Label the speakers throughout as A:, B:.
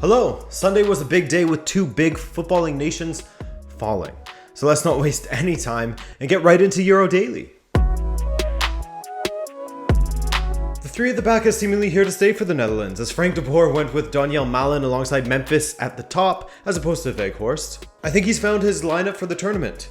A: Hello! Sunday was a big day with two big footballing nations falling. So let's not waste any time and get right into Euro Daily. The three at the back is seemingly here to stay for the Netherlands, as Frank de Boers went with Daniel Malen alongside Memphis at the top, as opposed to Weghorst. I think he's found his lineup for the tournament.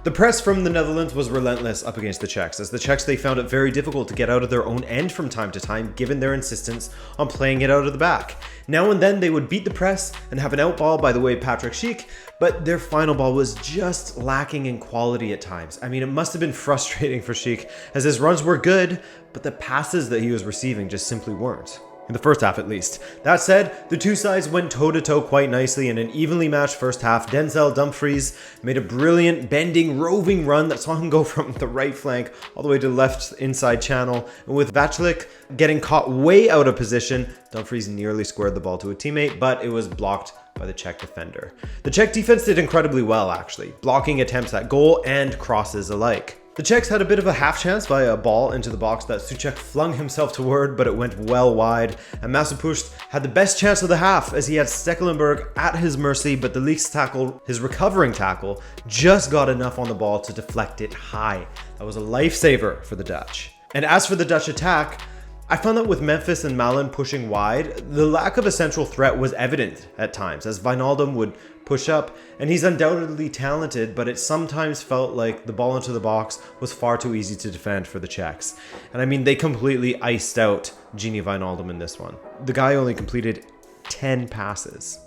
A: The press from the Netherlands was relentless up against the Czechs, as the Czechs they found it very difficult to get out of their own end from time to time, given their insistence on playing it out of the back. Now and then they would beat the press and have an outball by the way Patrick Schick, but their final ball was just lacking in quality at times. I mean, it must have been frustrating for Schick, as his runs were good, but the passes that he was receiving just simply weren't. In the first half at least. That said, the two sides went toe-to-toe quite nicely in an evenly matched first half. Denzel Dumfries made a brilliant, bending, roving run that saw him go from the right flank all the way to the left inside channel. And with Vaclik getting caught way out of position, Dumfries nearly squared the ball to a teammate, but it was blocked by the Czech defender. The Czech defense did incredibly well, actually, blocking attempts at goal and crosses alike. The Czechs had a bit of a half chance via a ball into the box that Souček flung himself toward, but it went well wide. And Masopust had the best chance of the half, as he had Stekelenburg at his mercy, but De Ligt's tackle, his recovering tackle, just got enough on the ball to deflect it high. That was a lifesaver for the Dutch. And as for the Dutch attack, I found that with Memphis and Malen pushing wide, the lack of a central threat was evident at times, as Wijnaldum would push up, and he's undoubtedly talented, but it sometimes felt like the ball into the box was far too easy to defend for the Czechs. And I mean, they completely iced out Gini Wijnaldum in this one. The guy only completed 10 passes.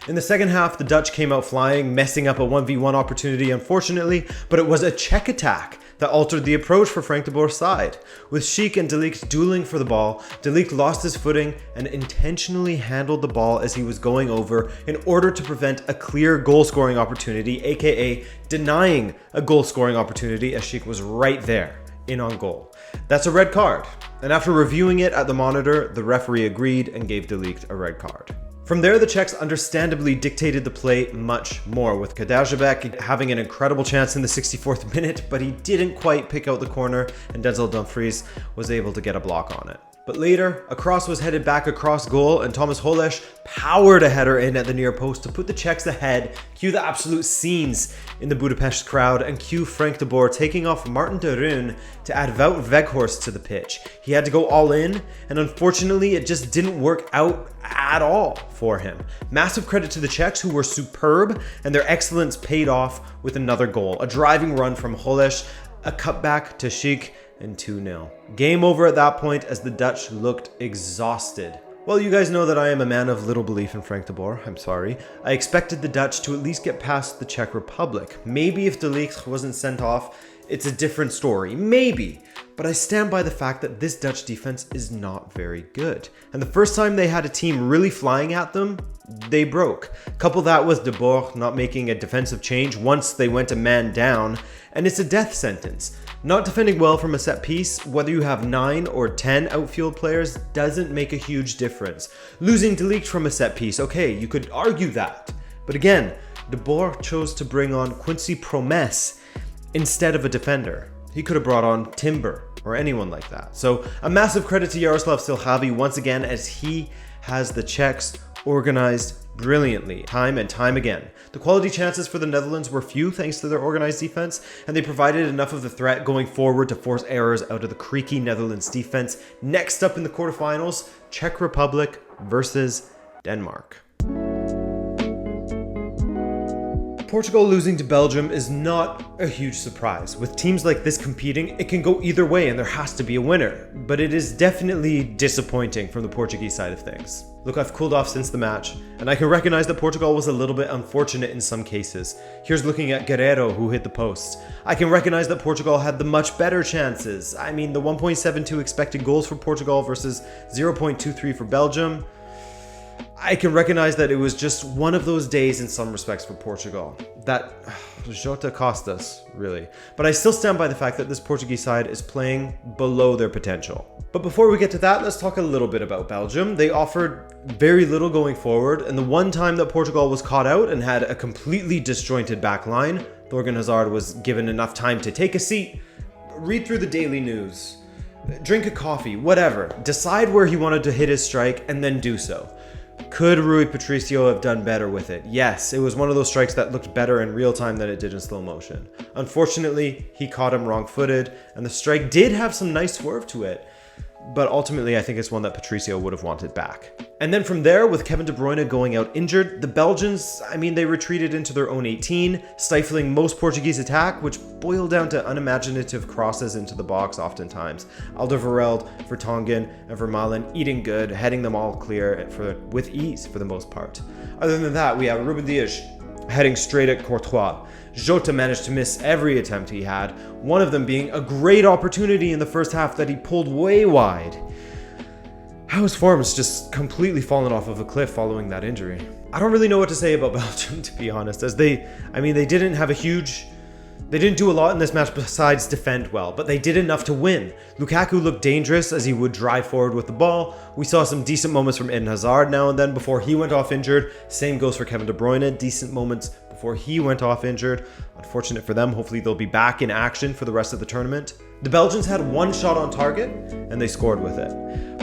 A: In the second half, the Dutch came out flying, messing up a 1v1 opportunity, unfortunately, but it was a Czech attack that altered the approach for Frank de Boers' side. With Schick and De Ligt dueling for the ball, De Ligt lost his footing and intentionally handled the ball as he was going over in order to prevent a clear goal-scoring opportunity, aka denying a goal-scoring opportunity, as Schick was right there, in on goal. That's a red card, and after reviewing it at the monitor, the referee agreed and gave De Ligt a red card. From there, the Czechs understandably dictated the play much more, with Kadarabek having an incredible chance in the 64th minute, but he didn't quite pick out the corner, and Denzel Dumfries was able to get a block on it. But later, a cross was headed back across goal, and Thomas Holeš powered a header in at the near post to put the Czechs ahead, cue the absolute scenes in the Budapest crowd, and cue Frank de Boers taking off Martin de Roon to add Wout Weghorst to the pitch. He had to go all in, and unfortunately, it just didn't work out at all for him. Massive credit to the Czechs, who were superb, and their excellence paid off with another goal. A driving run from Holeš, a cutback to Schick, and 2-0. Game over at that point, as the Dutch looked exhausted. Well, you guys know that I am a man of little belief in Frank de Boers, I'm sorry. I expected the Dutch to at least get past the Czech Republic. Maybe if De Ligt wasn't sent off, it's a different story, maybe. But I stand by the fact that this Dutch defense is not very good. And the first time they had a team really flying at them, they broke. Couple that with de Boers not making a defensive change once they went a man down, and it's a death sentence. Not defending well from a set piece, whether you have 9 or 10 outfield players, doesn't make a huge difference. Losing De Ligt from a set piece, okay, you could argue that. But again, de Boers chose to bring on Quincy Promes instead of a defender. He could have brought on Timber or anyone like that. So a massive credit to Jaroslav Silhavy once again, as he has the Czechs organized brilliantly, time and time again. The quality chances for the Netherlands were few thanks to their organized defense, and they provided enough of a threat going forward to force errors out of the creaky Netherlands defense. Next up in the quarterfinals, Czech Republic versus Denmark. Portugal losing to Belgium is not a huge surprise. With teams like this competing, it can go either way and there has to be a winner. But it is definitely disappointing from the Portuguese side of things. Look, I've cooled off since the match, and I can recognize that Portugal was a little bit unfortunate in some cases. Here's looking at Guerreiro, who hit the post. I can recognize that Portugal had the much better chances. I mean, the 1.72 expected goals for Portugal versus 0.23 for Belgium. I can recognize that it was just one of those days in some respects for Portugal. That Jota cost us, really. But I still stand by the fact that this Portuguese side is playing below their potential. But before we get to that, let's talk a little bit about Belgium. They offered very little going forward, and the one time that Portugal was caught out and had a completely disjointed back line, Thorgan Hazard was given enough time to take a seat, read through the daily news, drink a coffee, whatever, decide where he wanted to hit his strike, and then do so. Could Rui Patricio have done better with it? Yes, it was one of those strikes that looked better in real time than it did in slow motion. Unfortunately, he caught him wrong-footed, and the strike did have some nice swerve to it, but ultimately I think it's one that Patricio would have wanted back. And then from there, with Kevin De Bruyne going out injured, the Belgians, they retreated into their own 18, stifling most Portuguese attack, which boiled down to unimaginative crosses into the box oftentimes. Alderweireld, Vertonghen, and Vermaelen eating good, heading them all clear with ease for the most part. Other than that, we have Ruben Dias heading straight at Courtois. Jota managed to miss every attempt he had, one of them being a great opportunity in the first half that he pulled way wide. How his form's just completely fallen off of a cliff following that injury. I don't really know what to say about Belgium, to be honest, as they didn't do a lot in this match besides defend well, but they did enough to win. Lukaku looked dangerous as he would drive forward with the ball. We saw some decent moments from Eden Hazard now and then before he went off injured. Same goes for Kevin De Bruyne, decent moments before he went off injured. Unfortunate for them, hopefully they'll be back in action for the rest of the tournament. The Belgians had one shot on target, and they scored with it.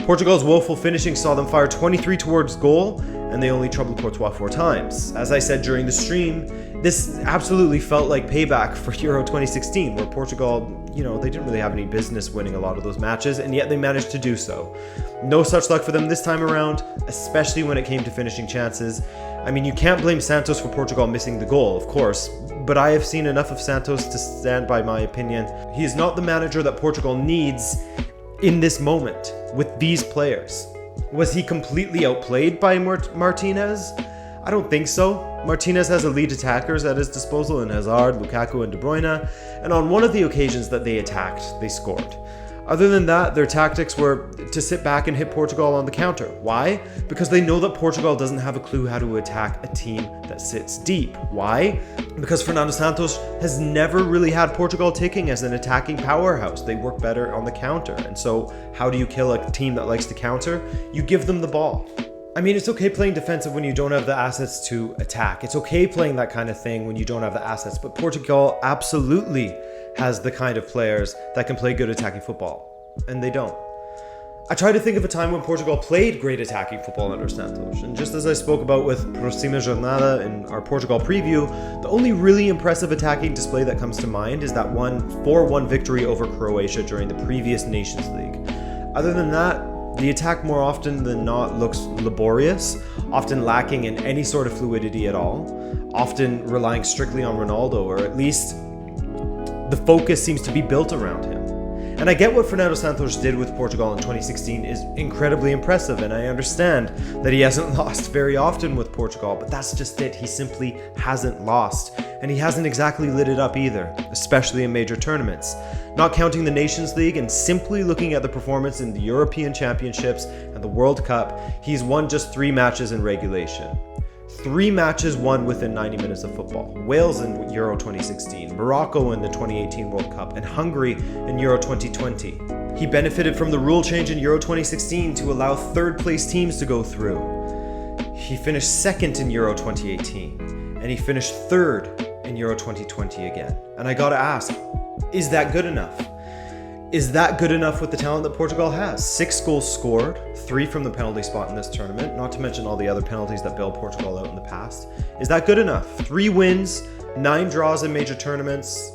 A: Portugal's woeful finishing saw them fire 23 towards goal, and they only troubled Courtois 4 times. As I said during the stream, this absolutely felt like payback for Euro 2016, where Portugal, they didn't really have any business winning a lot of those matches, and yet they managed to do so. No such luck for them this time around, especially when it came to finishing chances. You can't blame Santos for Portugal missing the goal, of course, but I have seen enough of Santos to stand by my opinion. He is not the manager that Portugal needs in this moment with these players. Was he completely outplayed by Martinez? I don't think so. Martinez has elite attackers at his disposal in Hazard, Lukaku, and De Bruyne, and on one of the occasions that they attacked, they scored. Other than that, their tactics were to sit back and hit Portugal on the counter. Why? Because they know that Portugal doesn't have a clue how to attack a team that sits deep. Why? Because Fernando Santos has never really had Portugal ticking as an attacking powerhouse. They work better on the counter. And so how do you kill a team that likes to counter? You give them the ball. It's okay playing defensive when you don't have the assets to attack. It's okay playing that kind of thing when you don't have the assets, but Portugal absolutely has the kind of players that can play good attacking football, and they don't. I try to think of a time when Portugal played great attacking football under Santos, and just as I spoke about with Próxima Jornada in our Portugal preview, the only really impressive attacking display that comes to mind is that 4-1 victory over Croatia during the previous Nations League. Other than that, the attack more often than not looks laborious, often lacking in any sort of fluidity at all, often relying strictly on Ronaldo, or at least the focus seems to be built around him. And I get what Fernando Santos did with Portugal in 2016 is incredibly impressive, and I understand that he hasn't lost very often with Portugal, but that's just it. He simply hasn't lost, and he hasn't exactly lit it up either, especially in major tournaments. Not counting the Nations League and simply looking at the performance in the European Championships and the World Cup, he's won just 3 matches in regulation. 3 matches won within 90 minutes of football. Wales in Euro 2016, Morocco in the 2018 World Cup, and Hungary in Euro 2020. He benefited from the rule change in Euro 2016 to allow third-place teams to go through. He finished 2nd in Euro 2018, and he finished 3rd in Euro 2020 again. And I gotta ask, is that good enough? Is that good enough with the talent that Portugal has? 6 goals scored, 3 from the penalty spot in this tournament, not to mention all the other penalties that bailed Portugal out in the past. Is that good enough? 3 wins, 9 draws in major tournaments.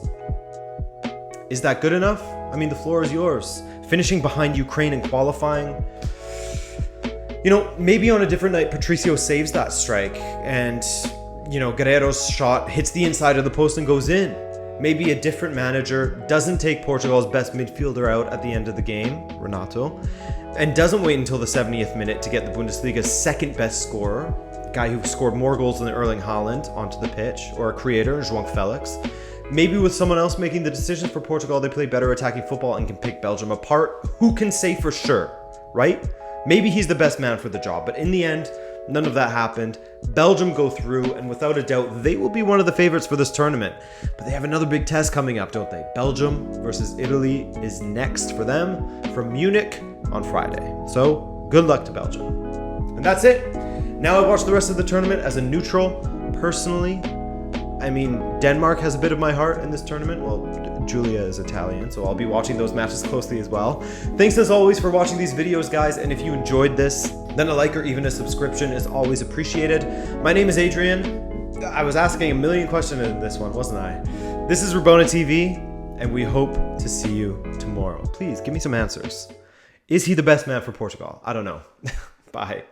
A: Is that good enough? The floor is yours. Finishing behind Ukraine in qualifying. Maybe on a different night, Patricio saves that strike and, Guerreiro's shot hits the inside of the post and goes in. Maybe a different manager doesn't take Portugal's best midfielder out at the end of the game, Renato, and doesn't wait until the 70th minute to get the Bundesliga's 2nd best scorer, a guy who scored more goals than Erling Haaland, onto the pitch, or a creator, João Felix. Maybe with someone else making the decisions for Portugal, they play better attacking football and can pick Belgium apart. Who can say for sure, right? Maybe he's the best man for the job, but in the end, none of that happened. Belgium go through, and without a doubt, they will be one of the favorites for this tournament. But they have another big test coming up, don't they? Belgium versus Italy is next for them from Munich on Friday. So, good luck to Belgium. And that's it. Now I watch the rest of the tournament as a neutral. Personally, Denmark has a bit of my heart in this tournament. Well, Julia is Italian, so I'll be watching those matches closely as well. Thanks as always for watching these videos, guys, and if you enjoyed this, then a like or even a subscription is always appreciated. My name is Adrian. I was asking a million questions in this one, wasn't I? This is Rabona TV, and we hope to see you tomorrow. Please give me some answers. Is he the best man for Portugal? I don't know. Bye.